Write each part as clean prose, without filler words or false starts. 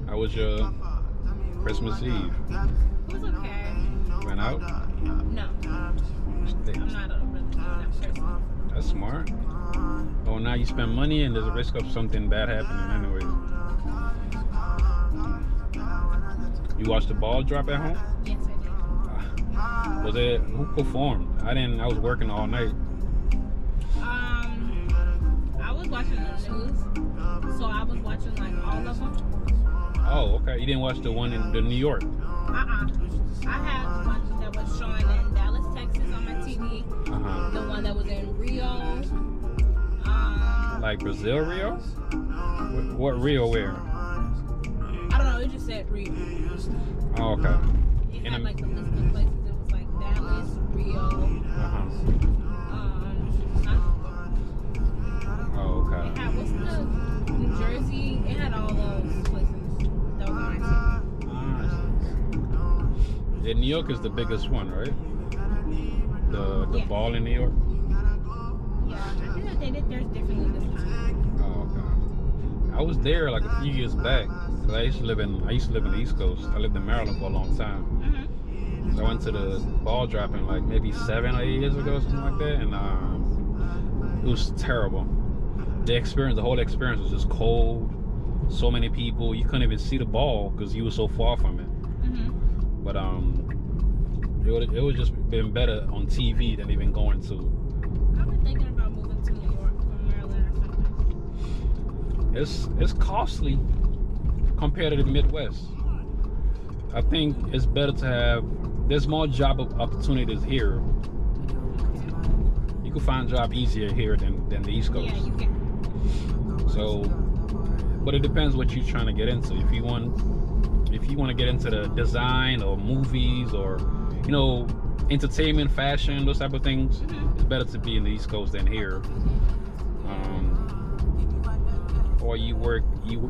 How was your Christmas Eve? It was okay. Went out? No, I'm not a really that person. That's smart. Oh, now you spend money and there's a risk of something bad happening anyway. You watched the ball drop at home? Yes, I Was it who performed? I didn't. I was working all night. did. I was watching the news, so I was watching like all of them. Oh, okay. You didn't watch the one in the New York? I had one that was showing in Dallas, Texas on my TV. The one that was in Rio. Like Brazil, Rio? What Rio? Where? I don't know. It just said Rio. Oh, okay. It had like the list of places. It was like Dallas, Rio. Oh, okay. It had what's the New Jersey? It had all those places that was on my TV. Yeah, New York is the biggest one, right? The Yeah. ball in New York. Yeah, I think that they did theirs differently this time. Oh, okay. I was there like a few years back. 'Cause I used to live in the East Coast. I lived in Maryland for a long time. So I went to the ball dropping like maybe 7 or 8 years ago, something like that, and it was terrible. The whole experience was just cold. So many people, you couldn't even see the ball because you were so far from it. But it would just been better on TV than even going to. I've been thinking about moving to New York from Maryland or something. It's costly compared to the Midwest. I think it's better to have. There's more job opportunities here. You can find a job easier here than the East Coast. Yeah, you can. So, but it depends what you're trying to get into. If you want to get into the design or movies or entertainment, fashion, those type of things, it's better to be in the East Coast than here. Or you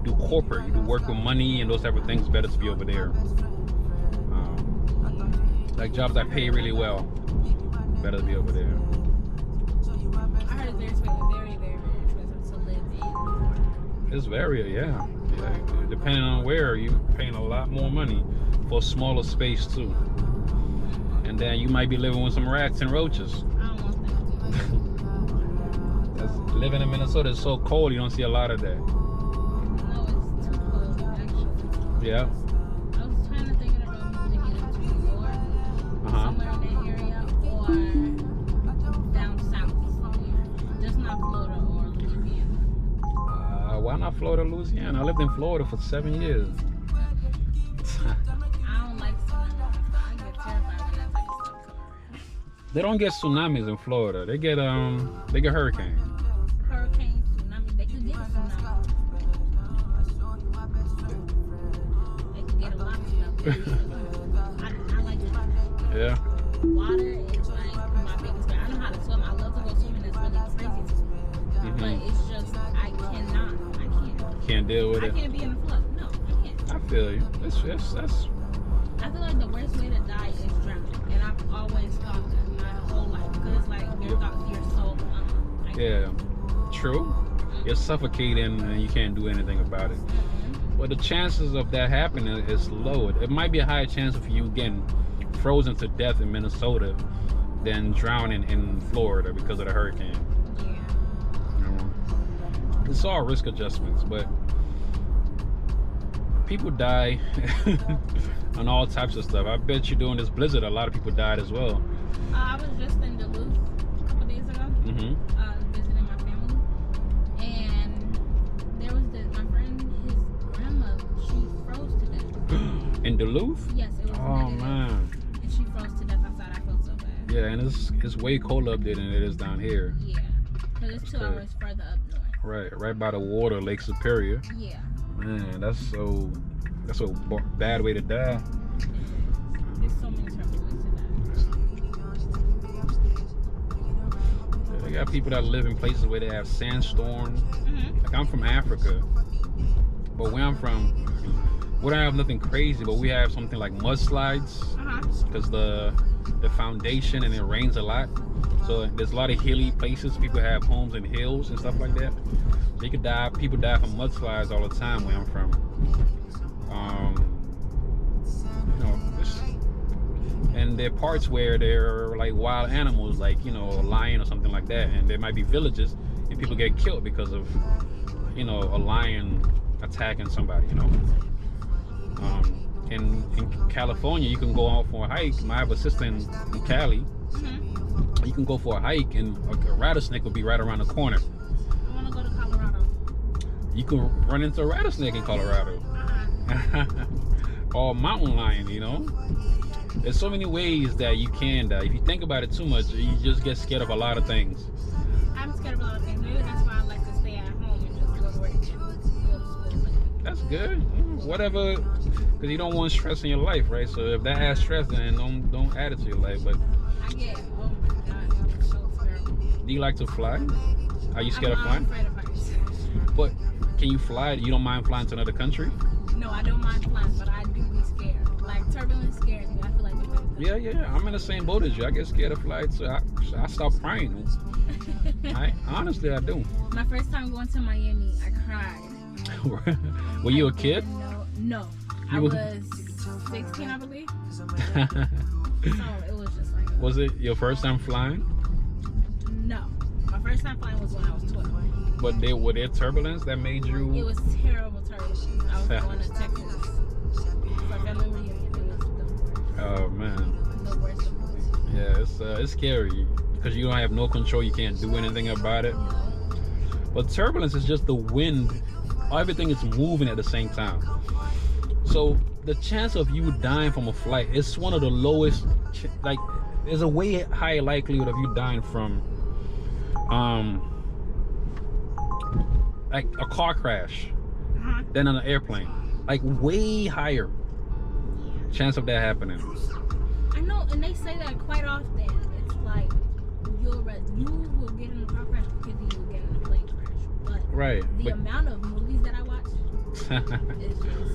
do corporate, you do work with money and those type of things. It's better to be over there. Like jobs that pay really well, better to be over there. I heard there's very, very, very expensive to live in. It's very, yeah. Depending on where, you're paying a lot more money for a smaller space too. And then you might be living with some rats and roaches. I don't want that. Living in Minnesota is so cold, you don't see a lot of that. No, it's too cold, actually. Yeah. I was trying to think about moving into New York, somewhere in that area, or down south somewhere. Just not Florida or Louisiana. Why not Florida, Louisiana? I lived in Florida for 7 years. I don't like tsunamis. I get terrified when that type of stuff comes around. They don't get tsunamis in Florida. They get hurricanes. Hurricane, tsunami, they could get a tsunami. They could get a lot of stuff. I like water. Yeah. Water is like my biggest fear. I know how to swim. I love to go swimming. That's really crazy to me. But it's just, I can't. Can't deal with I it. can't be in the flood. No, I can't. I feel you. That's I feel like the worst way to die is drowning. And I've always thought that my whole life. Because it's like your soul. yeah. True. You're suffocating and you can't do anything about it. But the chances of that happening is low. It might be a higher chance of you getting frozen to death in Minnesota than drowning in Florida because of the hurricane. It's all risk adjustments, but people die on all types of stuff. I bet you during this blizzard, a lot of people died as well. I was just in Duluth a couple days ago, visiting my family, and there was my friend, his grandma, she froze to death. In Duluth? Yes, it was negative, man. and she froze to death outside. I felt so bad. Yeah, and it's way colder up there than it is down here. Yeah, because it's 2 hours further up north. Right by the water, Lake Superior. Yeah. Man, that's so bad way to die. There's so many terrible ways to die. They got people that live in places where they have sandstorms. Like I'm from Africa, but where I'm from, we don't have nothing crazy, but we have something like mudslides because the foundation and it rains a lot, So there's a lot of hilly places. People have homes in hills and stuff like that. They could die. People die from mudslides all the time where I'm from. And there are parts where there are like wild animals, like a lion or something like that, and there might be villages and people get killed because of a lion attacking somebody. In California, you can go out for a hike. I have a sister in Cali. You can go for a hike and a rattlesnake will be right around the corner. I want to go to Colorado. You can run into a rattlesnake in Colorado. Or a mountain lion, There's so many ways that you can die. If you think about it too much, you just get scared of a lot of things. I'm scared of a lot of things. Maybe that's why I like to stay at home and just go to work and go to school. That's good. Whatever, because you don't want stress in your life, right? So if that adds stress, then don't add it to your life. But I get, oh my God, that was so terrible. Do you like to fly? Are you scared of flying? I'm afraid of heights. But can you fly? You don't mind flying to another country? No, I don't mind flying, but I do be scared. Like turbulence scares me. I feel like Yeah. I'm in the same boat as you. I get scared of flights, so I stop praying. Honestly, I do. My first time going to Miami, I cried. Were you a kid? No. I was 16, I believe. So it was just like. Was it your first time flying? No. My first time flying was when I was 12. But were there turbulence that made you? It was terrible turbulence. I was going to Texas for family reunion. It was the worst. Oh man. The worst of the worst. Yeah, it's scary because you don't have no control. You can't do anything about it. But turbulence is just the wind. Everything is moving at the same time. So the chance of you dying from a flight is one of the lowest. Like, there's a way higher likelihood of you dying from, like a car crash than on an airplane. Like way higher chance of that happening. I know, and they say that quite often. It's like you will get in a car crash because you will get in a plane crash. But the amount of movies that I watch is just.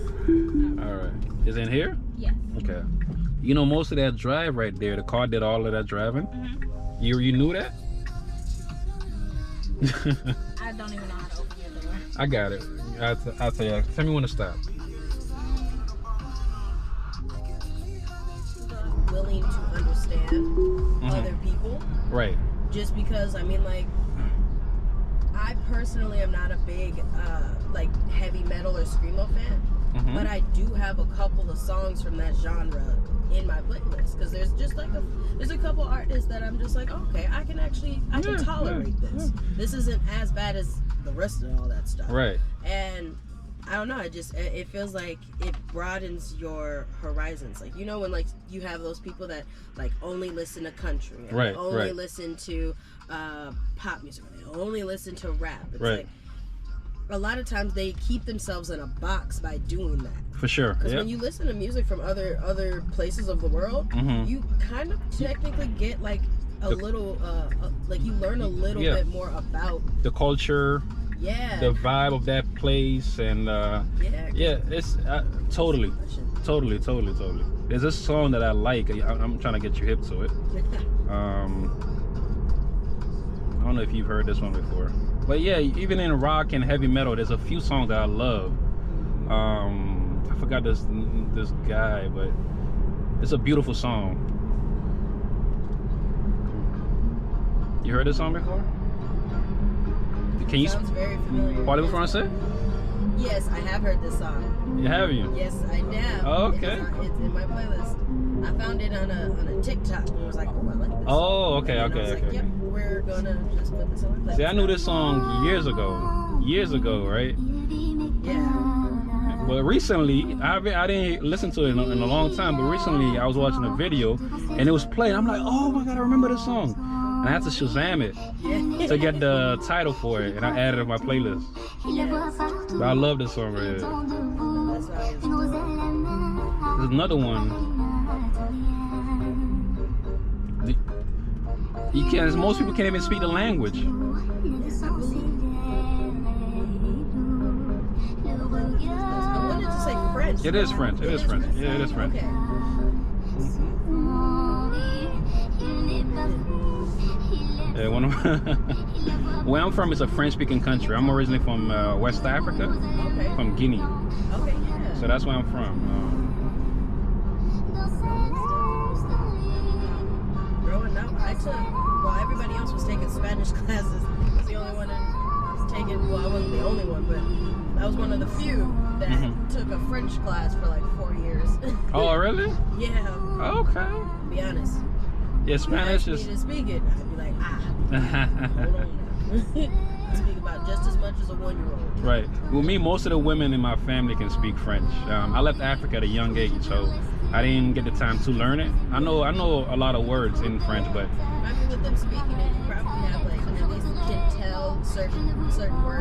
All right. Is it in here? Yes. Okay. Most of that drive right there, the car did all of that driving. You knew that? I don't even know how to open your door. I got it. I'll tell you. Tell me when to stop. Willing to understand other people. Right. Just because, I personally am not a big heavy metal or screamo fan. But I do have a couple of songs from that genre in my playlist because there's just there's a couple artists that I'm just like, okay, I can tolerate this. This isn't as bad as the rest of all that stuff. Right. And I don't know, it feels like it broadens your horizons. Like, when you have those people that only listen to country, or only listen to pop music, or they only listen to rap. It's like a lot of times they keep themselves in a box by doing that. For sure. Because when you listen to music from other places of the world, you kind of technically get a little you learn a little bit more about the culture. Yeah. The vibe of that place and it's totally. There's this song that I like. I'm trying to get you hip to it. I don't know if you've heard this one before. But yeah, even in rock and heavy metal, there's a few songs that I love. I forgot this guy, but it's a beautiful song. You heard this song before? Sounds very familiar. What was I say? Yes, I have heard this song. You have you? Yes, I have. Oh, okay. It's in my playlist. I found it on a TikTok and was like, oh, I like this. Oh, okay. Like, yep, we're gonna just put this on my playlist. See, I knew this song years ago, right? Yeah. But recently, I didn't listen to it in a long time. But recently, I was watching a video and it was playing. I'm like, oh my God, I remember this song. And I had to Shazam it to get the title for it, and I added it to my playlist. Yes. But I love this song right here. That's nice. There's another one. Most people can't even speak the language. Yes, I believe. I wanted to say French. It is French. It is French. Yeah, it is French. Okay. Yeah, where I'm from is a French-speaking country. I'm originally from West Africa, from Guinea. Okay, yeah. So that's where I'm from. Growing up, while everybody else was taking Spanish classes, I was the only one taking, well, I wasn't the only one, but I was one of the few that took a French class for like 4 years. Oh, really? Yeah. Okay. To be honest. Yeah, Spanish is... to speak it, I'd be like, hold on now. I speak about just as much as a 1-year-old. Right. Well, me, most of the women in my family can speak French. I left Africa at a young age, so I didn't get the time to learn it. I know a lot of words in French, but... I mean, with them speaking it, you probably have, like, at least can tell certain words,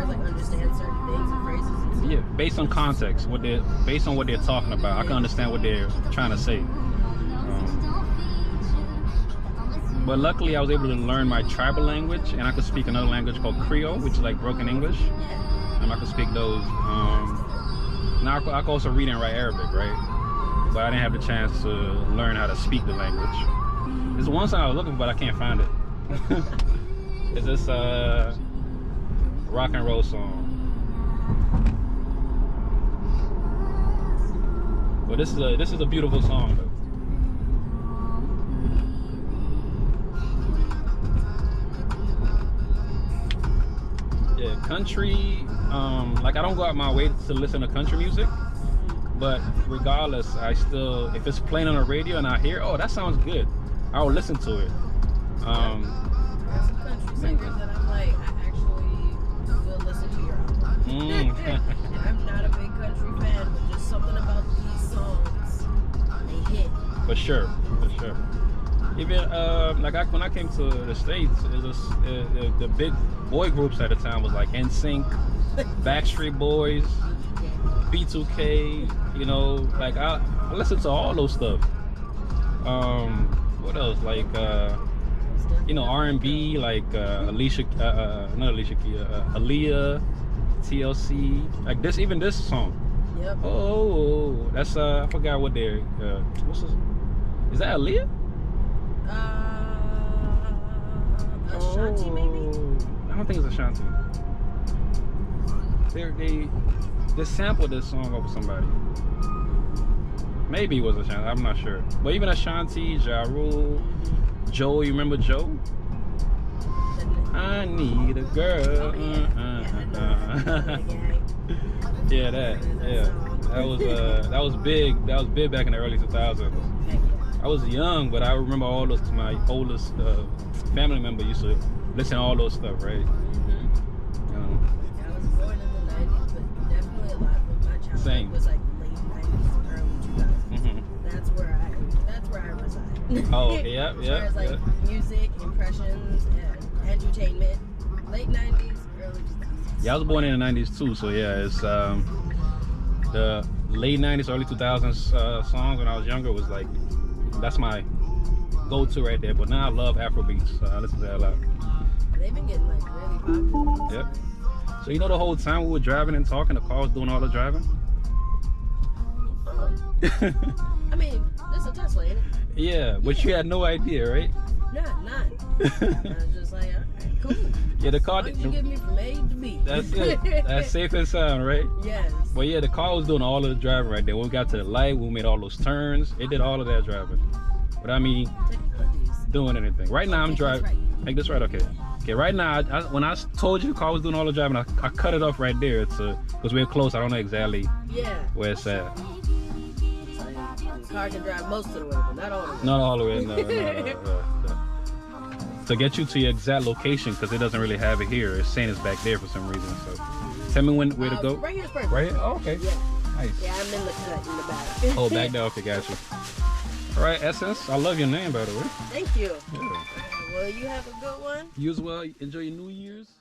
like, understand certain things and phrases and stuff. Yeah, based on context, based on what they're talking about, I can understand what they're trying to say. But luckily, I was able to learn my tribal language, and I could speak another language called Creole, which is like broken English. And I could speak those. Now I could also read and write Arabic, right? But I didn't have the chance to learn how to speak the language. There's one song I was looking for, but I can't find it. It's this rock and roll song. Well, this is a beautiful song, though. Yeah, country, like I don't go out my way to listen to country music, but regardless, if it's playing on the radio and I hear, oh, that sounds good, I will listen to it. There's some country singers that I'm like, I actually will listen to your album. And I'm not a big country fan, but just something about these songs, they hit. For sure. Even when I came to the States, it was the big boy groups at the time was like NSYNC, Backstreet Boys, B2K. You know, like I listened to all those stuff. What else? Like R&B, like Aaliyah, TLC. Like this song. Yep. Oh, that's I forgot what they're. What's this? Is that Aaliyah? Ashanti, maybe? I don't think it's Ashanti. They sampled this song over somebody. Maybe it was Ashanti, I'm not sure. But even Ashanti, Ja Rule, Joe, you remember Joe? I need a girl. Yeah, that was big. That was big back in the early 2000s. I was young, but I remember all those. My oldest family member used to listen to all those stuff, right? I was born in the 90s, but definitely a lot of my childhood was like late 90s, early 2000s. That's where I reside. Oh, okay, yeah. As far as like music, impressions, and entertainment, late 90s, early 2000s. Yeah, I was born in the 90s too, so yeah, it's the late 90s, early 2000s songs when I was younger was like, that's my go-to right there. But now I love Afrobeats, so I listen to that a lot. They've been getting like really popular. Yep. So the whole time we were driving and talking, the car was doing all the driving? I mean, this is a Tesla, ain't it? Yeah, but you had no idea, right? None. I was just like, alright, cool. Yeah, the car. You get me from A to B. That's it. That's safe and sound, right? Yes. But yeah, the car was doing all of the driving right there. When we got to the light, we made all those turns. It did all of that driving. But I mean, doing anything. Right now I'm driving. Make this right, okay. Okay, right now, when I told you the car was doing all the driving, I cut it off right there because we're close. I don't know exactly where it's at. The car can drive most of the way, but not all the way. Not all the way, no. To get you to your exact location, because it doesn't really have it here. It's saying it's back there for some reason. So tell me where to go. Right here's perfect. Right here? Oh, okay. Yeah. Nice. Yeah, I'm in the cut in the back. Oh, back there. Okay, got you. All right, Essence. I love your name, by the way. Thank you. Yeah. Well, you have a good one. You as well. Enjoy your New Year's.